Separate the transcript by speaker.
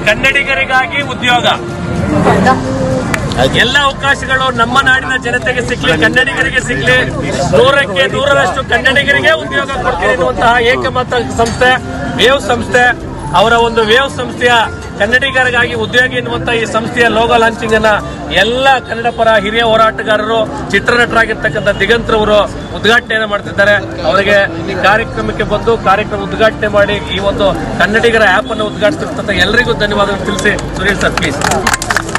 Speaker 1: ಕನ್ನಡಿಗರಿಗಾಗಿ ಉದ್ಯೋಗ, ಎಲ್ಲ ಅವಕಾಶಗಳು ನಮ್ಮ ನಾಡಿನ ಜನತೆಗೆ ಸಿಗ್ಲಿ, ಕನ್ನಡಿಗರಿಗೆ ಸಿಗ್ಲಿ, 100ಕ್ಕೆ 100ರಷ್ಟು ಕನ್ನಡಿಗರಿಗೆ ಉದ್ಯೋಗ ಕೊಡ್ತೀನಿ ಎನ್ನುವಂತಹ ಏಕಮಾತ್ರ ಸಂಸ್ಥೆ ವೇವ್ ಸಂಸ್ಥೆ. ಅವರ ಒಂದು ವೇವ್ ಸಂಸ್ಥೆಯ ಕನ್ನಡಿಗರಿಗಾಗಿ ಉದ್ಯೋಗ ಎನ್ನುವಂತಹ ಈ ಸಂಸ್ಥೆಯ ಲೋಗೋ ಲಾಂಚಿಂಗ್ ಅನ್ನ ಎಲ್ಲ ಕನ್ನಡ ಪರ ಹಿರಿಯ ಹೋರಾಟಗಾರರು, ಚಿತ್ರನಟರಾಗಿರ್ತಕ್ಕಂಥ ದಿಗಂತ್ರವರು ಉದ್ಘಾಟನೆಯನ್ನು ಮಾಡ್ತಿದ್ದಾರೆ. ಅವರಿಗೆ ಕಾರ್ಯಕ್ರಮಕ್ಕೆ ಬಂದು ಕಾರ್ಯಕ್ರಮ ಉದ್ಘಾಟನೆ ಮಾಡಿ ಈ ಒಂದು ಕನ್ನಡಿಗರ ಆಪ್ ಅನ್ನು ಉದ್ಘಾಟಿಸಿರ್ತಕ್ಕಂಥ ಎಲ್ಲರಿಗೂ ಧನ್ಯವಾದಗಳು ತಿಳಿಸಿ. Sunil sir please.